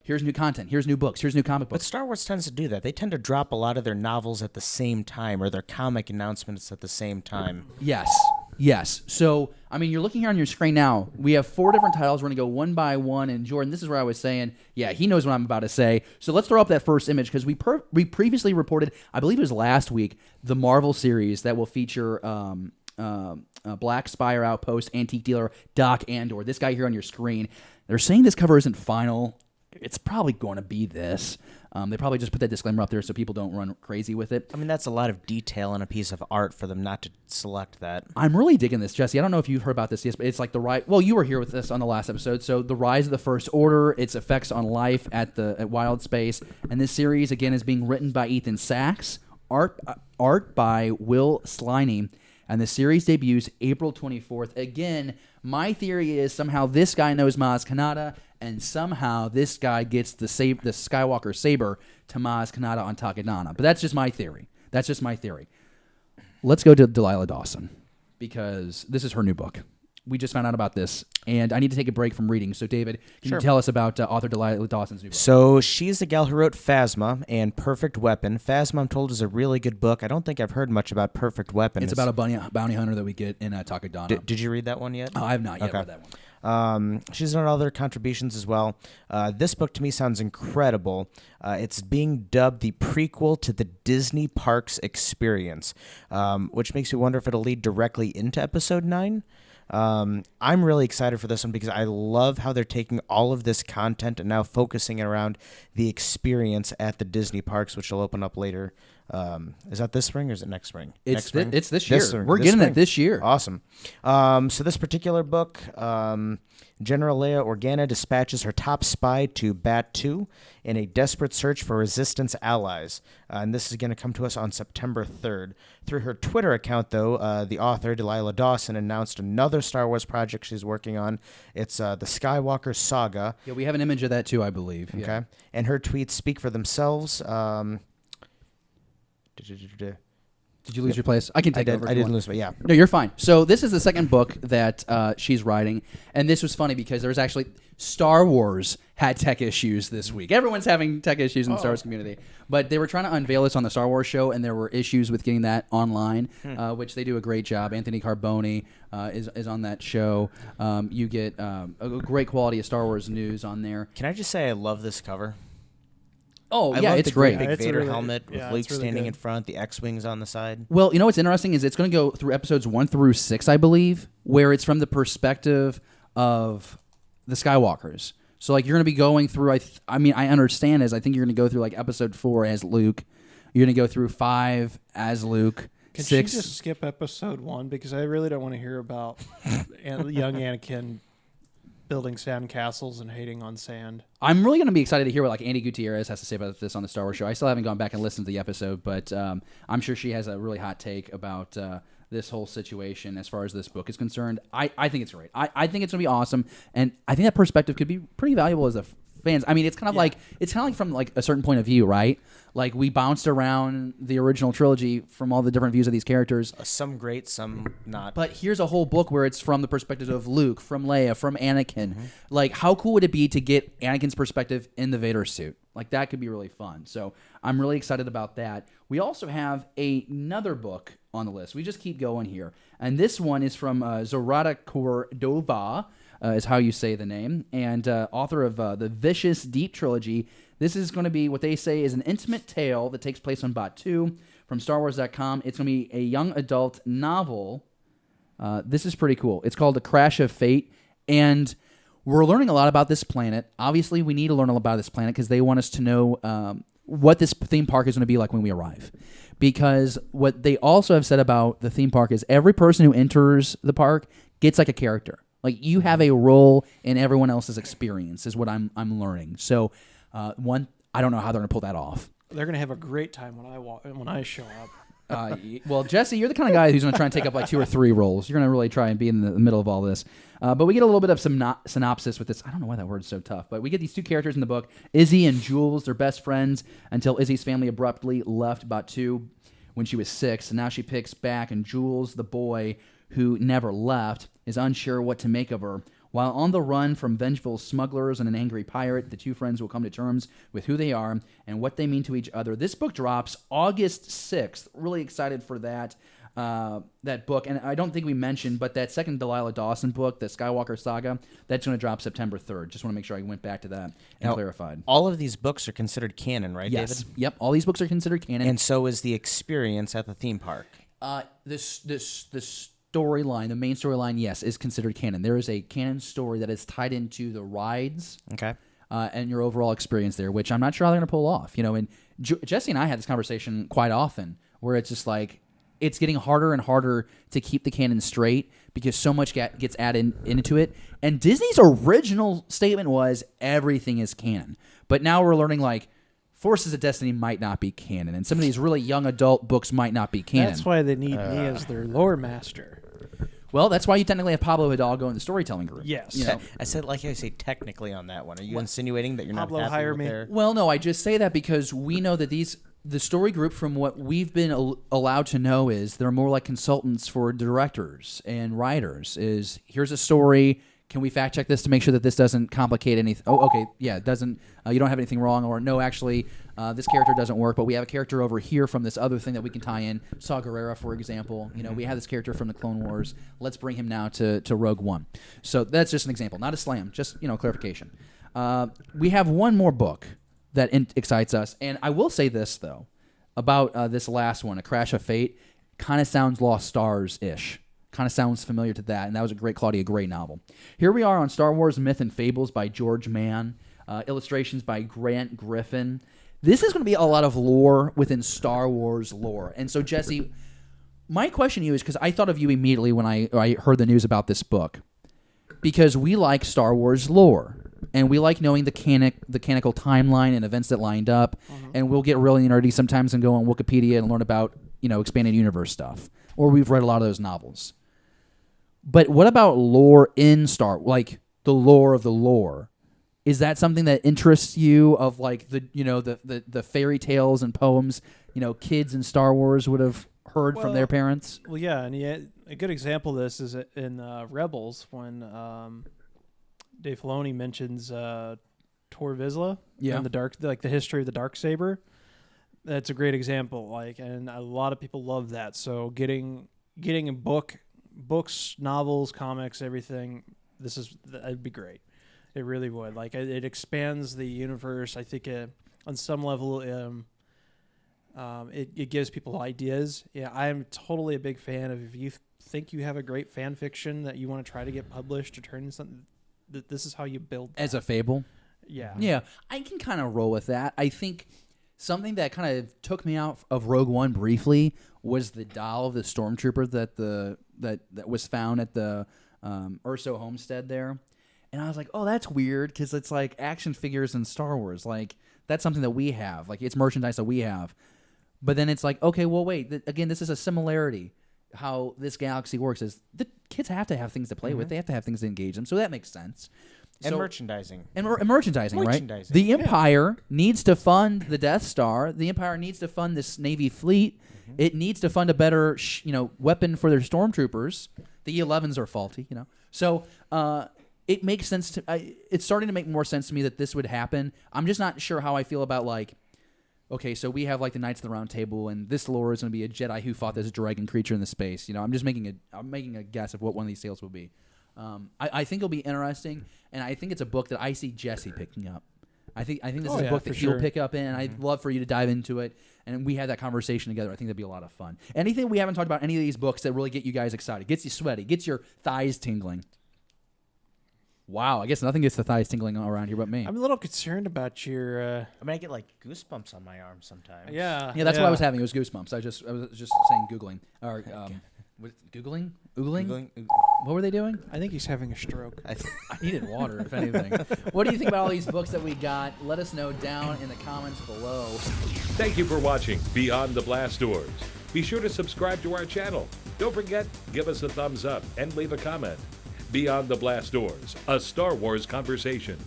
Here's new content. Here's new books. Here's new comic But books. Star Wars tends to do that. They tend to drop a lot of their novels at the same time, or their comic announcements at the same time. Yes. So, I mean, you're looking here on your screen now. We have 4 different titles. We're going to go one by one. And Jordan, this is where I was saying, yeah, he knows what I'm about to say. So let's throw up that first image because we previously reported, I believe it was last week, the Marvel series that will feature Black Spire Outpost, Antique Dealer, Doc Andor. This guy here on your screen. They're saying this cover isn't final. It's probably going to be this. They probably just put that disclaimer up there so people don't run crazy with it. I mean, that's a lot of detail in a piece of art for them not to select that. I'm really digging this, Jesse. I don't know if you've heard about this, yes, but it's like well, you were here with us on the last episode. So the Rise of the First Order, its effects on life at Wild Space, and this series again is being written by Ethan Sachs, art by Will Sliney, and the series debuts April 24th. Again, my theory is somehow this guy knows Maz Kanata, and somehow this guy gets the Skywalker saber to Maz Kanata on Takodana. But that's just my theory. Let's go to Delilah Dawson, because this is her new book. We just found out about this, and I need to take a break from reading. So, David, can you tell us about author Delilah Dawson's new book? So, she's the gal who wrote Phasma and Perfect Weapon. Phasma, I'm told, is a really good book. I don't think I've heard much about Perfect Weapon. It's about a bounty hunter that we get in Takodana. Did you read that one yet? I have not yet read that one. She's done other contributions as well. This book to me sounds incredible. It's being dubbed the prequel to the Disney Parks experience, which makes me wonder if it'll lead directly into Episode 9. I'm really excited for this one because I love how they're taking all of this content and now focusing it around the experience at the Disney parks, which will open up later. Is that this spring or is it next spring? It's this year. We're getting it this year. Awesome. So this particular book, General Leia Organa dispatches her top spy to Batuu in a desperate search for Resistance allies. And this is going to come to us on September 3rd. Through her Twitter account, though, the author, Delilah Dawson, announced another Star Wars project she's working on. It's the Skywalker Saga. Yeah, we have an image of that, too, I believe. Okay. Yeah. And her tweets speak for themselves. Did you lose your place? I can take over. I didn't lose, but yeah. No, you're fine. So this is the second book that she's writing, and this was funny because there was actually Star Wars had tech issues this week. Everyone's having tech issues in the Star Wars community, but they were trying to unveil this on the Star Wars show, and there were issues with getting that online, which they do a great job. Anthony Carboni is on that show. You get a great quality of Star Wars news on there. Can I just say I love this cover? Oh, I yeah, love it's the great. Big It's Vader really- helmet with yeah, Luke it's really standing good. in front, the X-Wings on the side. Well, you know what's interesting is it's going to go through episodes 1 through 6, I believe, where it's from the perspective of the Skywalkers. So, like, you're going to be going through, I mean, I understand I think you're going to go through, like, episode 4 as Luke. You're going to go through 5 as Luke. Can 6. she just skip episode 1? Because I really don't want to hear about young Anakin building sand castles and hating on sand. I'm really going to be excited to hear what, like, Andy Gutierrez has to say about this on the Star Wars show. I still haven't gone back and listened to the episode, but I'm sure she has a really hot take about this whole situation as far as this book is concerned. I think it's great. I think it's going to be awesome, and I think that perspective could be pretty valuable as a fans. I mean, it's kind of like from like a certain point of view, right? Like we bounced around the original trilogy from all the different views of these characters. Some great, some not. But here's a whole book where it's from the perspective of Luke, from Leia, from Anakin. Like, how cool would it be to get Anakin's perspective in the Vader suit? Like, that could be really fun. So I'm really excited about that. We also have another book on the list. We just keep going here. And this one is from Zorata Cordova, is how you say the name, and author of the Vicious Deep trilogy. This is going to be what they say is an intimate tale that takes place on Batuu. From StarWars.com, it's going to be a young adult novel. This is pretty cool. It's called A Crash of Fate, and we're learning a lot about this planet. Obviously, we need to learn about this planet because they want us to know what this theme park is going to be like when we arrive. Because what they also have said about the theme park is every person who enters the park gets like a character. Like, you have a role in everyone else's experience is what I'm learning. So, I don't know how they're going to pull that off. They're gonna have a great time when I show up. Well, Jesse, you're the kind of guy who's going to try and take up like 2 or 3 roles. You're going to really try and be in the middle of all this. But we get a little bit of some synopsis with this. I don't know why that word's so tough, but we get these 2 characters in the book, Izzy and Jules. They're best friends until Izzy's family abruptly left Batuu when she was 6. And now she picks back, and Jules, the boy who never left, is unsure what to make of her While on the run from vengeful smugglers and an angry pirate, the two friends will come to terms with who they are and what they mean to each other. This book drops August 6th. Really excited for that book. And I don't think we mentioned, but that second Delilah Dawson book, the Skywalker Saga, that's going to drop September 3rd. Just want to make sure I went back to that and clarified. All of these books are considered canon, right, Yes. David? Yep. All these books are considered canon. And so is the experience at the theme park. This storyline, the main storyline, yes, is considered canon. There is a canon story that is tied into the rides Okay. and your overall experience there, which I'm not sure how they're going to pull off. You know, and Jesse and I had this conversation quite often, where it's just like it's getting harder and harder to keep the canon straight because so much gets added into it. And Disney's original statement was everything is canon, but now we're learning like Forces of Destiny might not be canon, and some of these really young adult books might not be canon. That's why they need me as their lore master. Well, that's why you technically have Pablo Hidalgo in the storytelling group. Yes. You know? I say technically on that one. Are you insinuating that you're Pablo, not happy hire with me. their... Well, no, I just say that because we know that the story group, from what we've been allowed to know, is they're more like consultants for directors and writers. Is here's a story. Can we fact check this to make sure that this doesn't complicate anything? Oh, okay, yeah, it doesn't. You don't have anything wrong, or no, actually, this character doesn't work. But we have a character over here from this other thing that we can tie in. Saw Gerrera, for example. You know, we have this character from the Clone Wars. Let's bring him now to Rogue One. So that's just an example, not a slam. Just clarification. We have one more book that excites us, and I will say this though about this last one, A Crash of Fate. Kind of sounds Lost Stars-ish. Kind of sounds familiar to that, and that was a great Claudia Gray novel. Here we are on Star Wars Myth and Fables by George Mann, illustrations by Grant Griffin. This is going to be a lot of lore within Star Wars lore. And so, Jesse, my question to you is, because I thought of you immediately when I heard the news about this book, because we like Star Wars lore, and we like knowing the canonical timeline and events that lined up, and we'll get really nerdy sometimes and go on Wikipedia and learn about expanded universe stuff, or we've read a lot of those novels. But what about lore in like the lore of the lore? Is that something that interests you? Of like the fairy tales and poems kids in Star Wars would have heard from their parents? Well, yeah, and a good example of this is in Rebels when Dave Filoni mentions Tor Vizsla and the history of the Darksaber. That's a great example. And a lot of people love that. So getting a books, novels, comics, everything. That'd be great. It really would. It expands the universe. I think on some level, it gives people ideas. Yeah, I am totally a big fan of, if you think you have a great fan fiction that you want to try to get published or turn into something, this is how you build that. As a fable. Yeah, I can kind of roll with that. I think something that kind of took me out of Rogue One briefly was the doll of the stormtrooper that was found at the Urso homestead there. And I was like, oh, that's weird, because it's like action figures in Star Wars. Like, that's something that we have. Like, it's merchandise that we have. But then it's like, okay, well, wait. Again, this is a similarity. How this galaxy works is the kids have to have things to play with. They have to have things to engage them. So that makes sense. And merchandising. And merchandising, right? The Empire needs to fund the Death Star. The Empire needs to fund this Navy fleet. It needs to fund a better, weapon for their stormtroopers. The E-11s are faulty, So it makes sense it's starting to make more sense to me that this would happen. I'm just not sure how I feel about okay, so we have the Knights of the Round Table, and this lore is going to be a Jedi who fought this dragon creature in the space. I'm just making a guess of what one of these tales will be. I think it'll be interesting, and I think it's a book that I see Jesse picking up. I think this is a book that he'll pick up in, and I'd love for you to dive into it, and we had that conversation together. I think that'd be a lot of fun. Anything we haven't talked about, any of these books that really get you guys excited, gets you sweaty, gets your thighs tingling? Wow, I guess nothing gets the thighs tingling around here but me. I'm a little concerned about your... I get goosebumps on my arms sometimes. Yeah, that's what I was having. It was goosebumps. I was just saying googling. Or googling? Oogling? What were they doing? I think he's having a stroke. I needed water, if anything. What do you think about all these books that we got? Let us know down in the comments below. Thank you for watching Beyond the Blast Doors. Be sure to subscribe to our channel. Don't forget, give us a thumbs up and leave a comment. Beyond the Blast Doors, a Star Wars conversation.